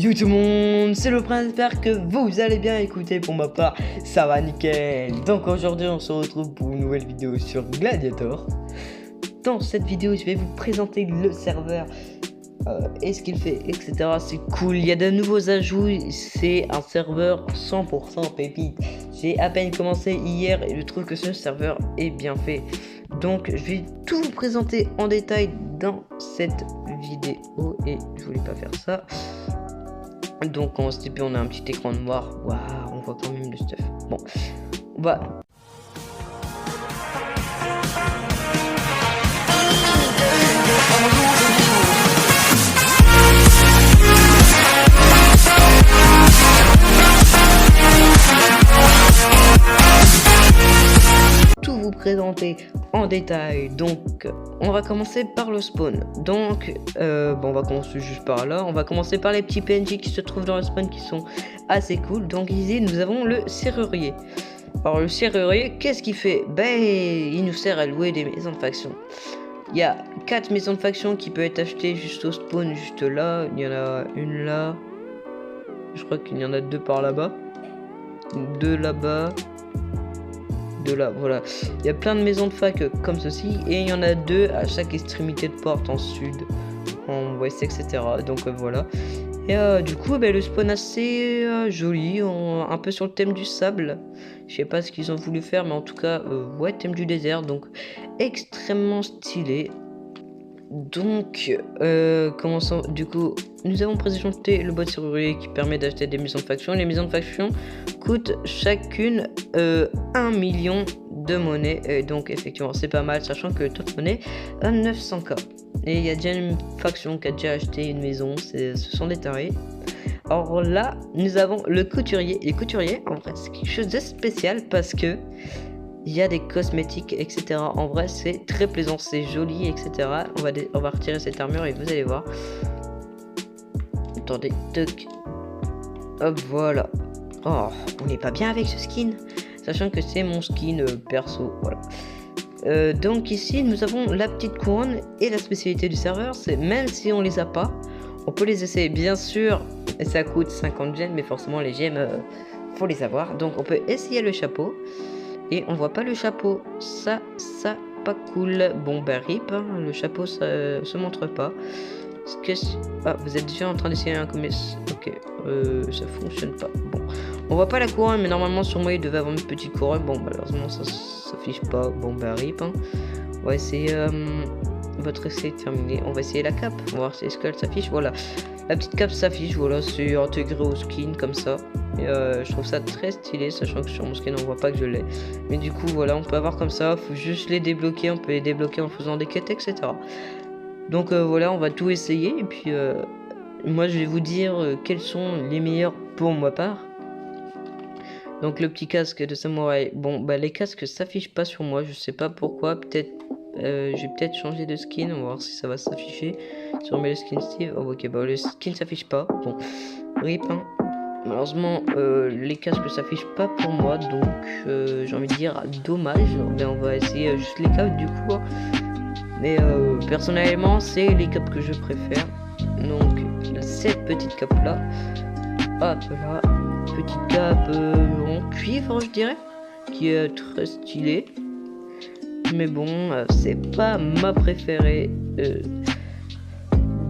Yo tout le monde, c'est le prince, j'espère que vous allez bien. Écoutez, pour ma part, ça va nickel. Donc aujourd'hui on se retrouve pour une nouvelle vidéo sur Gladiator. Dans cette vidéo je vais vous présenter le serveur et ce qu'il fait, etc. C'est cool, il y a de nouveaux ajouts, c'est un serveur 100% pépite. J'ai à peine commencé hier et je trouve que ce serveur est bien fait. Donc je vais tout vous présenter en détail dans cette vidéo et je voulais pas faire ça. Donc en STP on a un petit écran noir. Waouh, on voit quand même le stuff. Bon, on va... tout vous présenter en détail. Donc on va commencer par le spawn. Donc bon, on va commencer juste par là. On va commencer par les petits PNJ qui se trouvent dans le spawn, qui sont assez cool. Donc ici nous avons le serrurier. Alors le serrurier, qu'est-ce qu'il fait? Ben il nous sert à louer des maisons de faction. Il y a 4 maisons de faction qui peuvent être achetées juste au spawn, juste là. Il y en a une là, je crois qu'il y en a 2 par là-bas, 2 là-bas, là, voilà. Il y a plein de maisons de fac comme ceci, et il y en a 2 à chaque extrémité de porte, en sud, en ouest, etc. Donc voilà. Et du coup, le spawn assez joli, un peu sur le thème du sable. Je sais pas ce qu'ils ont voulu faire, mais en tout cas, ouais, thème du désert, donc extrêmement stylé. Donc, commençons. Du coup, nous avons présenté le bot serrurier qui permet d'acheter des maisons de faction. Les maisons de faction coûtent chacune 1 million de monnaie. Et donc, effectivement, c'est pas mal, sachant que toute monnaie a 900k. Et il y a déjà une faction qui a déjà acheté une maison. Ce sont des tarés. Alors là, nous avons le couturier. Et couturier, en vrai, c'est quelque chose de spécial parce que il y a des cosmétiques, etc. En vrai, c'est très plaisant, c'est joli, etc. On va retirer cette armure et vous allez voir. Attendez, toc. Hop, voilà. Oh, on n'est pas bien avec ce skin, sachant que c'est mon skin perso, voilà. Donc ici, nous avons la petite couronne et la spécialité du serveur, c'est même si on les a pas, on peut les essayer, bien sûr. Et ça coûte 50 gemmes, mais forcément les gemmes, faut les avoir. Donc on peut essayer le chapeau. Et on voit pas le chapeau, ça pas cool. Bon rip, hein, le chapeau ça se montre pas. Ah, vous êtes déjà en train d'essayer un commerce. Ok, ça fonctionne pas. Bon, on voit pas la couronne, mais normalement sur moi il devait avoir une petite couronne. Bon, malheureusement ça s'affiche pas. Bon rip, hein. On va essayer votre essai terminé. On va essayer la cape, on va voir si est-ce qu'elle s'affiche. Voilà, la petite cape s'affiche, voilà, c'est intégré au skin comme ça. Et je trouve ça très stylé, sachant que sur mon skin on voit pas que je l'ai. Mais du coup voilà, on peut avoir comme ça, faut juste les débloquer, on peut les débloquer en faisant des quêtes, etc. Donc voilà, on va tout essayer. Et puis moi je vais vous dire quels sont les meilleurs pour ma part. Donc le petit casque de samouraï, bon les casques s'affichent pas sur moi, je sais pas pourquoi. Peut-être je vais peut-être changer de skin, on va voir si ça va s'afficher sur mes skins Steve. Oh ok, le skin s'affiche pas, bon rip, hein. Malheureusement les casques s'affichent pas pour moi, donc j'ai envie de dire dommage. On va essayer juste les capes du coup, hein. Mais personnellement c'est les capes que je préfère. Donc cette petite cape là, hop là, petite cape en cuivre je dirais, qui est très stylée. Mais bon, c'est pas ma préférée.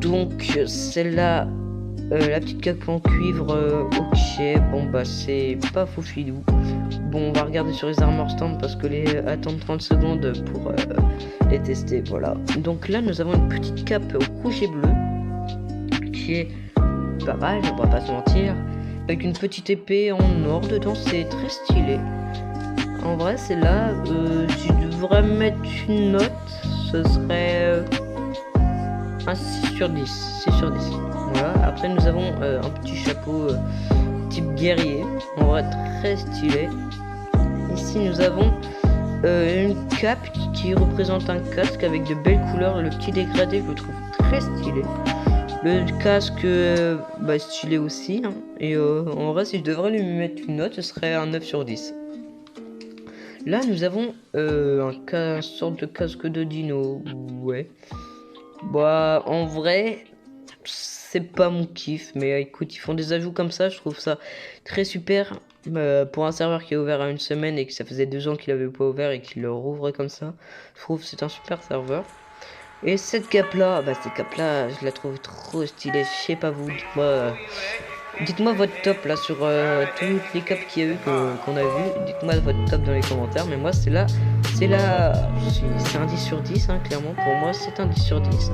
Donc celle-là, la petite cape en cuivre, ok, bon c'est pas fou filou. Bon, on va regarder sur les armor stand parce que attendre 30 secondes pour les tester, voilà. Donc là nous avons une petite cape rouge et bleu qui est pas mal, on va pas se mentir, avec une petite épée en or dedans, c'est très stylé. En vrai celle-là, si je devrais mettre une note, ce serait un 6 sur 10, 6 sur 10. Voilà, après nous avons un petit chapeau type guerrier, en vrai très stylé. Ici nous avons une cape qui représente un casque avec de belles couleurs, le petit dégradé je le trouve très stylé. Le casque stylé aussi, hein. Et en vrai si je devrais lui mettre une note, ce serait un 9 sur 10. Là nous avons un sorte de casque de dino, ouais. Bah en vrai c'est pas mon kiff, mais écoute, ils font des ajouts comme ça, je trouve ça très super. Pour un serveur qui est ouvert à une semaine et que ça faisait 2 ans qu'il avait pas ouvert et qu'il le rouvrait comme ça, je trouve que c'est un super serveur. Et cette cape là, je la trouve trop stylée, je sais pas vous, dites-moi votre top là sur toutes les capes qu'il y a eu qu'on a vu. Dites-moi votre top dans les commentaires. Mais moi c'est un 10 sur 10 hein, clairement pour moi c'est un 10 sur 10.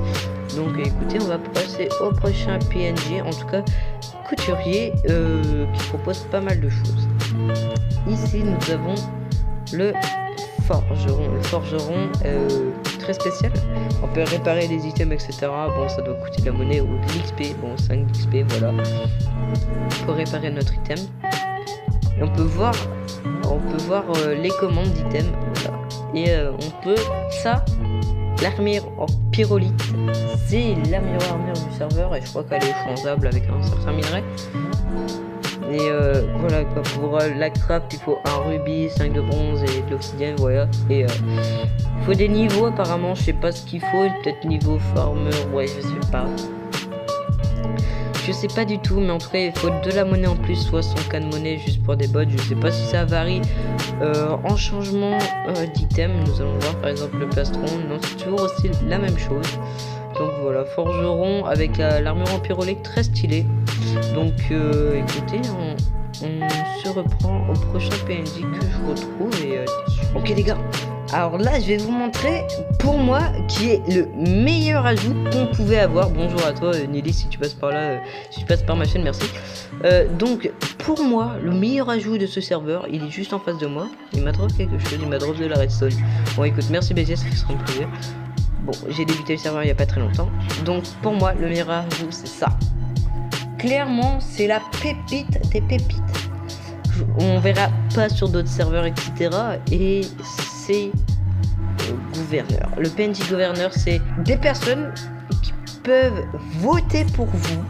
Donc écoutez, on va passer au prochain PNJ, en tout cas couturier, qui propose pas mal de choses. Ici nous avons le forgeron très spécial. On peut réparer des items, etc. Bon, ça doit coûter de la monnaie ou de l'XP. Bon, 5 d'XP, voilà. Pour réparer notre item. Et on peut voir les commandes d'items. Voilà. Et on peut l'armure en pyrolite. C'est la meilleure armure du serveur et je crois qu'elle est changeable avec un certain minerai. Et voilà quoi, pour la craft il faut un rubis, 5 de bronze et de l'obsidienne, voilà. Et il faut des niveaux apparemment, je sais pas ce qu'il faut, peut-être niveau farmer, ouais je sais pas. Je sais pas du tout, mais en tout cas il faut de la monnaie en plus, soit 100K de monnaie juste pour des bots, je sais pas si ça varie en changement d'item. Nous allons voir par exemple le plastron, non c'est toujours aussi la même chose. Donc voilà, forgeron avec l'armure en pyrolite très stylée. Donc écoutez, on se reprend au prochain PNJ que je retrouve et ok les gars, alors là je vais vous montrer pour moi qui est le meilleur ajout qu'on pouvait avoir. Bonjour à toi Nelly, si tu passes par là, si tu passes par ma chaîne, merci. Donc pour moi le meilleur ajout de ce serveur, il est juste en face de moi. Il m'a drop quelque chose, il m'a drop de la redstone. Bon écoute, merci BG, ça sera un plaisir. Bon, j'ai débuté le serveur il n'y a pas très longtemps. Donc pour moi le meilleur ajout c'est ça. Clairement c'est la pépite des pépites. On verra pas sur d'autres serveurs etc. Et c'est gouverneur. Le PNJ gouverneur, c'est des personnes qui peuvent voter pour vous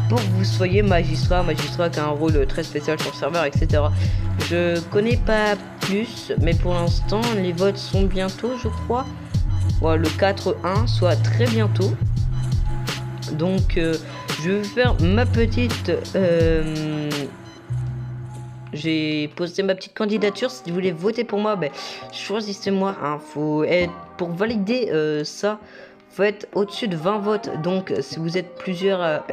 que vous soyez magistrat qui a un rôle très spécial sur le serveur, etc. Je connais pas plus, mais pour l'instant les votes sont bientôt, je crois. Voilà, le 4-1 soit très bientôt. Donc je vais faire ma petite j'ai posté ma petite candidature. Si vous voulez voter pour moi, ben, choisissez-moi hein. Faut être, pour valider ça, faut être au-dessus de 20 votes. Donc si vous êtes plusieurs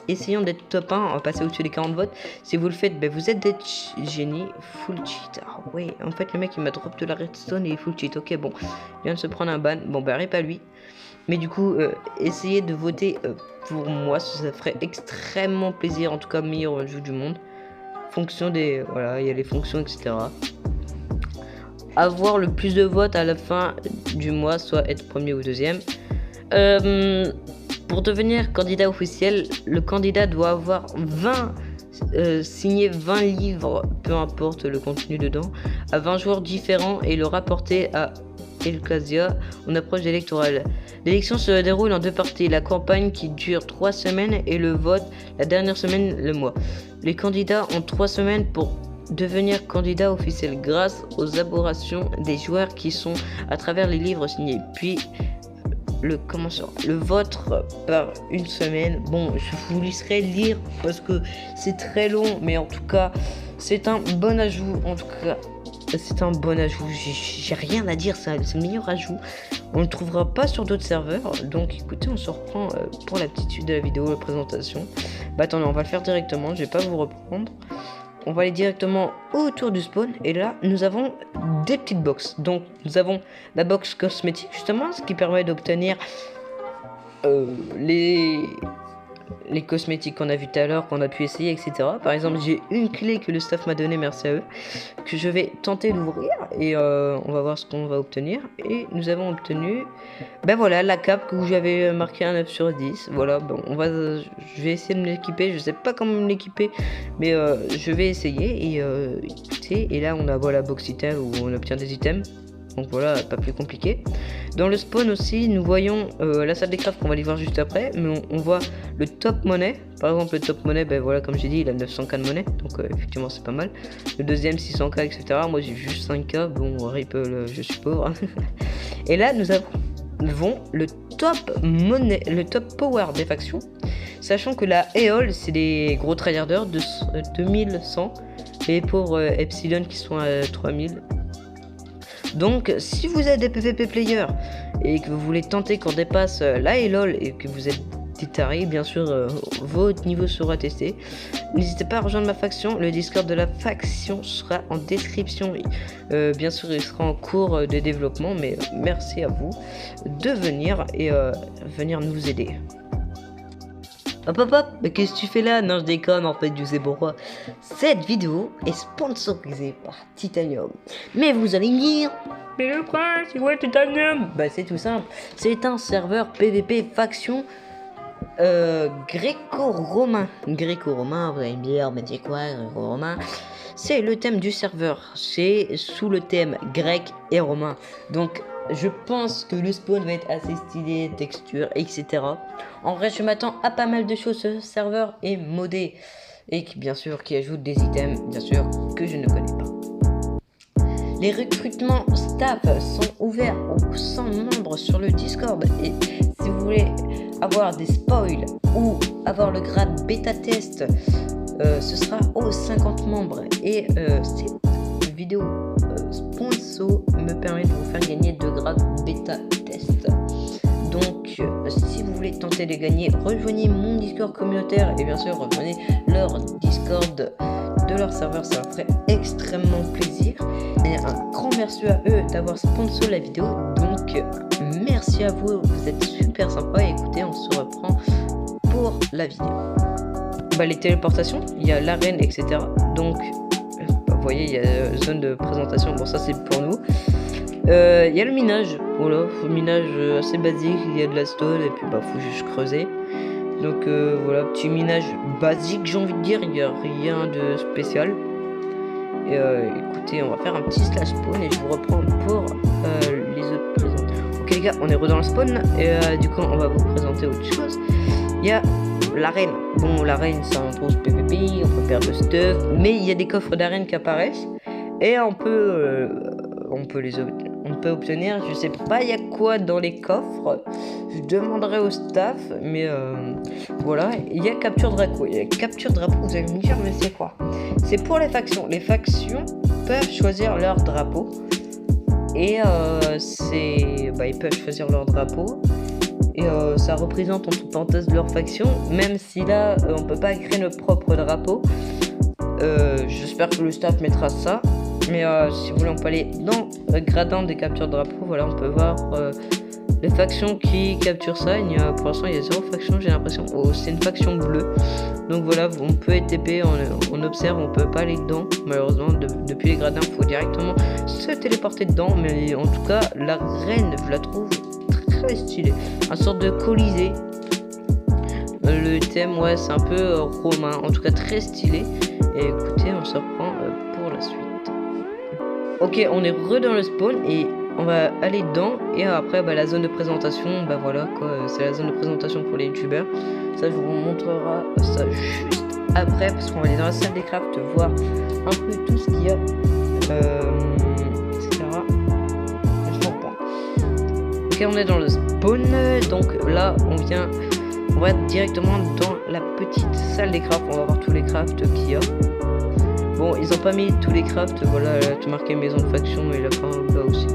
essayons d'être top 1, on va passer au-dessus des 40 votes. Si vous le faites, ben, vous êtes des génies. Full cheat. Ah ouais, en fait le mec il m'a drop de la redstone et il full cheat. Ok bon, il vient de se prendre un ban. Bon bah rip à lui. Mais du coup essayez de voter pour moi, ça ferait extrêmement plaisir. En tout cas meilleur jeu du monde. Fonction des, voilà, il y a les fonctions etc. Avoir le plus de votes à la fin du mois, soit être premier ou deuxième. Pour devenir candidat officiel, le candidat doit avoir signé 20 livres, peu importe le contenu dedans, à 20 joueurs différents et le rapporter à Elcasia en approche électorale. L'élection se déroule en 2 parties, la campagne qui dure 3 semaines et le vote la dernière semaine le mois. Les candidats ont 3 semaines pour devenir candidat officiel grâce aux aberrations des joueurs qui sont à travers les livres signés. Puis le vote par 1 semaine. Bon, je vous laisserai lire parce que c'est très long, mais en tout cas c'est un bon ajout. En tout cas c'est un bon ajout, j'ai rien à dire, c'est le meilleur ajout. On le trouvera pas sur d'autres serveurs. Donc écoutez, on se reprend pour la petite suite de la vidéo, la présentation. Bah attendez, on va le faire directement, je vais pas vous reprendre. On va aller directement autour du spawn. Et là, nous avons des petites boxes. Donc nous avons la box cosmétique justement, ce qui permet d'obtenir les cosmétiques qu'on a vu tout à l'heure, qu'on a pu essayer, etc. Par exemple, j'ai une clé que le staff m'a donnée, merci à eux, que je vais tenter d'ouvrir et on va voir ce qu'on va obtenir. Et nous avons obtenu, ben voilà, la cape où j'avais marqué un 9 sur 10. Voilà, bon, je vais essayer de me l'équiper. Je sais pas comment me l'équiper, mais je vais essayer. Et écoutez, et là on a voilà box item où on obtient des items. Donc voilà, pas plus compliqué. Dans le spawn aussi, nous voyons la salle des crafts qu'on va aller voir juste après. Mais on voit le top monnaie. Par exemple, le top monnaie, ben voilà, comme j'ai dit, il a 900K de monnaie. Donc effectivement, c'est pas mal. Le deuxième, 600K, etc. Moi, j'ai juste 5K. Bon, rip, je suis pauvre. Et là, nous avons avons le top power des factions, sachant que la Eol c'est des gros tryharders de 2100 et pour Epsilon qui sont à 3000. Donc si vous êtes des PvP players et que vous voulez tenter qu'on dépasse la Eol et que vous êtes des tarés, bien sûr votre niveau sera testé. N'hésitez pas à rejoindre ma faction, le Discord de la faction sera en description. Bien sûr il sera en cours de développement, mais merci à vous de venir et venir nous aider. Hop hop hop, mais qu'est-ce que tu fais là? Non, je déconne, en fait, je sais pourquoi. Cette vidéo est sponsorisée par Titanium. Mais vous allez me dire, mais le prince, c'est quoi Titanium? Bah c'est tout simple, c'est un serveur PVP faction gréco-romain. Gréco-romain, vous allez me dire, mais c'est quoi gréco-romain? C'est le thème du serveur, c'est sous le thème grec et romain. Donc je pense que le spawn va être assez stylé, texture, etc. En vrai, je m'attends à pas mal de choses. Ce serveur est modé et qui, bien sûr, qui ajoute des items, bien sûr, que je ne connais pas. Les recrutements staff sont ouverts aux 100 membres sur le Discord. Et si vous voulez avoir des spoils ou avoir le grade bêta test, ce sera aux 50 membres. Et cette vidéo sponsor me permet de vous faire gagner 2 grades bêta test. Donc si vous voulez tenter de gagner, rejoignez mon Discord communautaire et bien sûr rejoignez leur Discord de leur serveur, ça leur ferait extrêmement plaisir. Et un grand merci à eux d'avoir sponsor la vidéo. Donc merci à vous, vous êtes super sympa. Et écoutez, on se reprend pour la vidéo. Bah, les téléportations, il y a l'arène, etc. Donc vous voyez, il y a zone de présentation, bon ça c'est pour nous. Il y a le minage, voilà, minage assez basique, il y a de la stone et puis bah faut juste creuser. Donc voilà, petit minage basique j'ai envie de dire, il n'y a rien de spécial. Et écoutez, on va faire un petit slash spawn et je vous reprends pour les autres présentations. Ok les gars, on est dans le spawn et du coup on va vous présenter autre chose. Il y a l'arène. Bon, l'arène c'est un gros PVP, on peut perdre le stuff, mais il y a des coffres d'arène qui apparaissent et on peut obtenir, je sais pas il y a quoi dans les coffres, je demanderai au staff, mais voilà, il y a capture drapeau. Il y a capture drapeau, vous allez me dire mais c'est quoi? C'est pour les factions. Les factions peuvent choisir leur drapeau et ils peuvent choisir leur drapeau. Et ça représente entre parenthèses leur faction, même si là on peut pas créer notre propre drapeau. J'espère que le staff mettra ça. Mais si vous voulez, on peut aller dans le gradin des captures de drapeau. Voilà, on peut voir les factions qui capturent ça. Pour l'instant, il y a 0 faction, j'ai l'impression. Oh, c'est une faction bleue. Donc voilà, on peut être TP, on observe, on peut pas aller dedans. Malheureusement, depuis les gradins, il faut directement se téléporter dedans. Mais en tout cas, la reine, je la trouve très stylé, un sorte de colisée. Le thème, ouais, c'est un peu romain, en tout cas très stylé. Et écoutez, on se reprend pour la suite. Ok, on est dans le spawn et on va aller dedans. Et après, bah, la zone de présentation, bah voilà quoi, c'est la zone de présentation pour les youtubeurs. Ça, je vous montrera ça juste après, parce qu'on va aller dans la salle des crafts, voir un peu tout ce qu'il y a, etc. Ok, on est dans le spawn, donc là on va directement dans la petite salle des crafts, on va voir tous les crafts qu'il y a. Bon, ils ont pas mis tous les crafts, voilà, là, tu marquais maison de faction et la fin là aussi.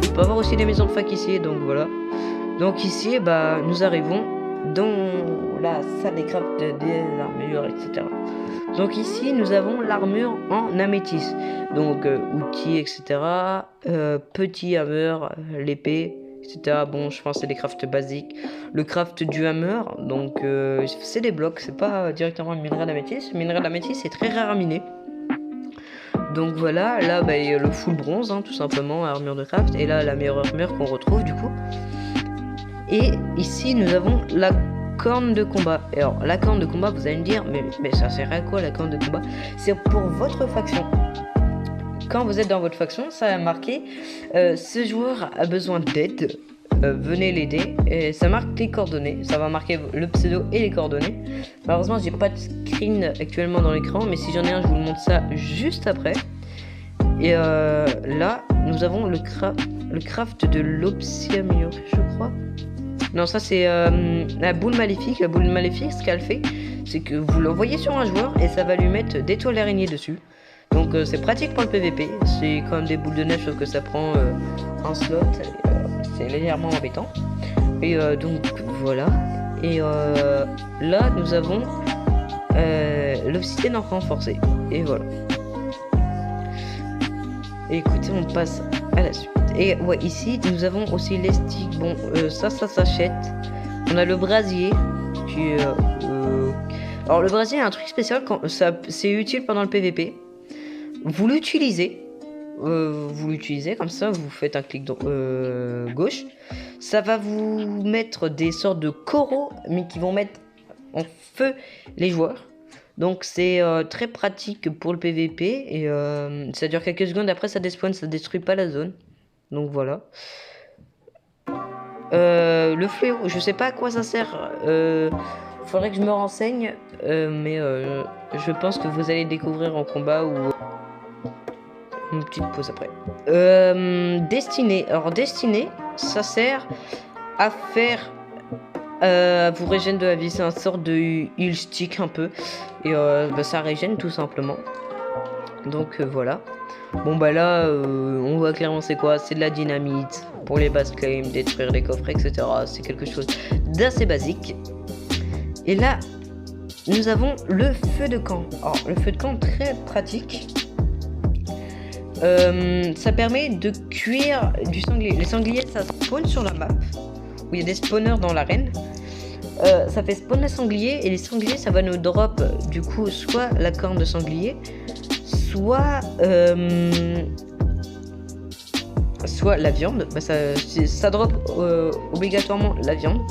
On peut avoir aussi les maisons de fac ici, donc voilà. Donc ici, bah, nous arrivons dans la salle des crafts des armures, etc. Donc ici, nous avons l'armure en améthyste, donc outils, etc. Petit hammer, l'épée, etc. Bon, je pense que c'est des crafts basiques. Le craft du hammer, donc c'est des blocs, c'est pas directement un minerai d'améthyste. Le minerai d'améthyste, c'est très rare à miner. Donc voilà, là bah, il y a le full bronze, hein, tout simplement, armure de craft. Et là, la meilleure armure qu'on retrouve du coup. Et ici, nous avons la corne de combat. Et alors, la corne de combat, vous allez me dire, mais ça sert à quoi la corne de combat? C'est pour votre faction. Quand vous êtes dans votre faction, ça va marquer ce joueur a besoin d'aide. Venez l'aider, et ça marque les coordonnées, ça va marquer le pseudo et les coordonnées. Malheureusement j'ai pas de screen actuellement dans l'écran, mais si j'en ai un je vous le montre ça juste après. Et là nous avons le le craft de l'obsidian amélioré, je crois. Non, ça c'est la boule maléfique. La boule maléfique, ce qu'elle fait, c'est que vous l'envoyez sur un joueur et ça va lui mettre des toiles d'araignée dessus. Donc c'est pratique pour le PVP. C'est comme des boules de neige sauf que ça prend un slot. C'est légèrement embêtant. Et donc voilà. Et là nous avons l'obsidienne en renforcé. Et voilà. Et écoutez, on passe à la suite. Et ouais, ici nous avons aussi les sticks. Bon, ça s'achète. On a le brasier qui alors le brasier est un truc spécial quand ça c'est utile pendant le PVP. Vous l'utilisez comme ça, vous faites un clic gauche. Ça va vous mettre des sortes de coraux, mais qui vont mettre en feu les joueurs. Donc c'est très pratique pour le PVP et ça dure quelques secondes. Après ça despawn, ça détruit pas la zone. Donc voilà. Le fléau, je sais pas à quoi ça sert. Faudrait que je me renseigne, mais je pense que vous allez découvrir en combat ou une petite pause après. Destiné. Alors destiné, ça sert à faire vous régène de la vie. C'est un sort de heal stick un peu et ça régène tout simplement. Donc voilà. Bon bah là on voit clairement c'est quoi, c'est de la dynamite pour les base claims, détruire les coffres, etc. C'est quelque chose d'assez basique. Et là nous avons le feu de camp. Alors le feu de camp très pratique. Ça permet de cuire du sanglier. Les sangliers ça spawn sur la map où il y a des spawners dans l'arène. Ça fait spawn les sangliers et les sangliers ça va nous drop du coup soit la corne de sanglier, soit la viande. Bah ça drop obligatoirement la viande.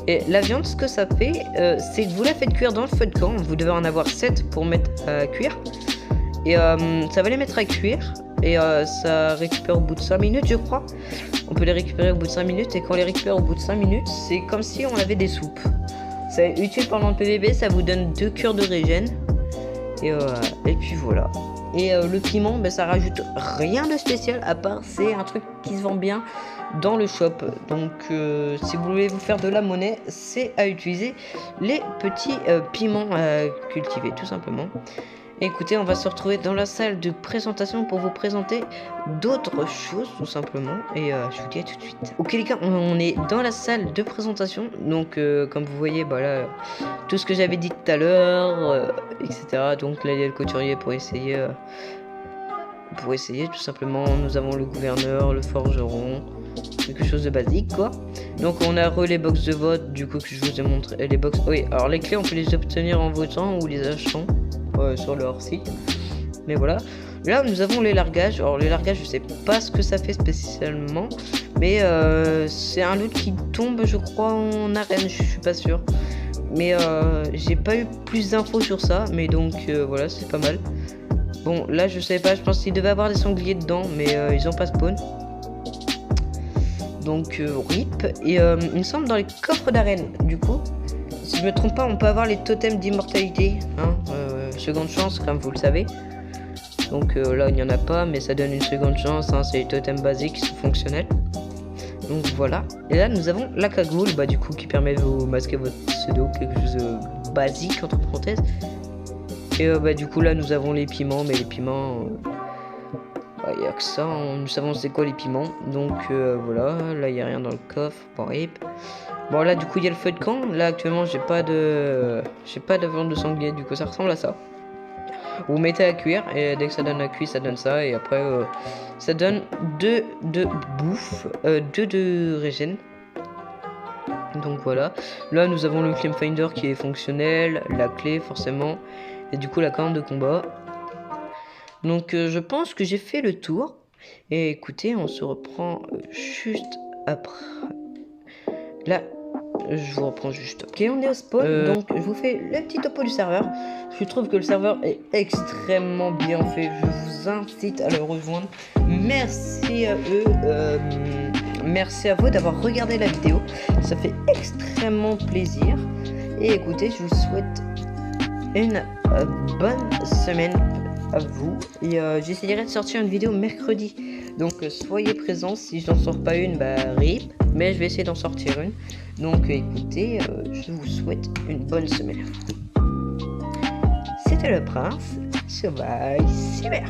Et la viande, ce que ça fait, c'est que vous la faites cuire dans le feu de camp. Vous devez en avoir 7 pour mettre à cuire. Et ça va les mettre à cuire. Et ça récupère au bout de 5 minutes, je crois. On peut les récupérer au bout de 5 minutes. Et quand on les récupère au bout de 5 minutes, c'est comme si on avait des soupes. C'est utile pendant le PVP. Ça vous donne 2 cures de régène. Et puis voilà. Et le piment, bah, ça rajoute rien de spécial. À part, c'est un truc qui se vend bien dans le shop. Donc si vous voulez vous faire de la monnaie, c'est à utiliser les petits piments à cultiver tout simplement. Et écoutez, on va se retrouver dans la salle de présentation pour vous présenter d'autres choses tout simplement. Et je vous dis à tout de suite. Ok les gars, on est dans la salle de présentation. Donc comme vous voyez, bah là, tout ce que j'avais dit tout à l'heure, etc. Donc là il y a le couturier pour essayer tout simplement. Nous avons le gouverneur, le forgeron, quelque chose de basique quoi. Donc on a les box de vote du coup que je vous ai montré. Les box, oui, alors les clés on peut les obtenir en votant ou les achetant sur leur site. Mais voilà. Là nous avons les largages. Alors les largages je sais pas ce que ça fait spécialement, mais c'est un loot qui tombe je crois en arène, je suis pas sûr. Mais j'ai pas eu plus d'infos sur ça, mais donc voilà, c'est pas mal. Bon là je sais pas, je pense qu'il devait avoir des sangliers dedans, mais ils ont pas spawn. Donc RIP. Et il me semble dans les coffres d'arène, du coup, si je me trompe pas, on peut avoir les totems d'immortalité, hein, seconde chance comme vous le savez. Donc là il n'y en a pas, mais ça donne une seconde chance, hein, c'est les totems basiques, sont fonctionnels. Donc voilà. Et là nous avons la cagoule, bah du coup qui permet de vous masquer votre pseudo, quelque chose de basique entre parenthèses. Et bah du coup là nous avons les piments, mais les piments il n'y a que ça, nous savons c'est quoi les piments. Donc voilà, là il n'y a rien dans le coffre. Bon, rip. Bon là du coup il y a le feu de camp. Là actuellement j'ai pas de viande de sanglier, du coup ça ressemble à ça. Vous mettez à cuire et dès que ça donne à cuire ça donne ça. Et après ça donne 2 de bouffe, 2 de régène. Donc voilà. Là nous avons le claim finder qui est fonctionnel, la clé forcément. Et du coup la carte de combat. Donc je pense que j'ai fait le tour. Et écoutez, on se reprend juste après. Là, je vous reprends juste. Ok, on est au spawn. Donc je vous fais le petit topo du serveur. Je trouve que le serveur est extrêmement bien fait. Je vous incite à le rejoindre. Merci à eux. Merci à vous d'avoir regardé la vidéo. Ça fait extrêmement plaisir. Et écoutez, je vous souhaite une bonne semaine à vous. Et j'essaierai de sortir une vidéo mercredi Donc soyez présents, si je n'en sors pas une, bah rip, mais je vais essayer d'en sortir une. Donc écoutez, je vous souhaite une bonne semaine. C'était le prince sur Vice Cyber.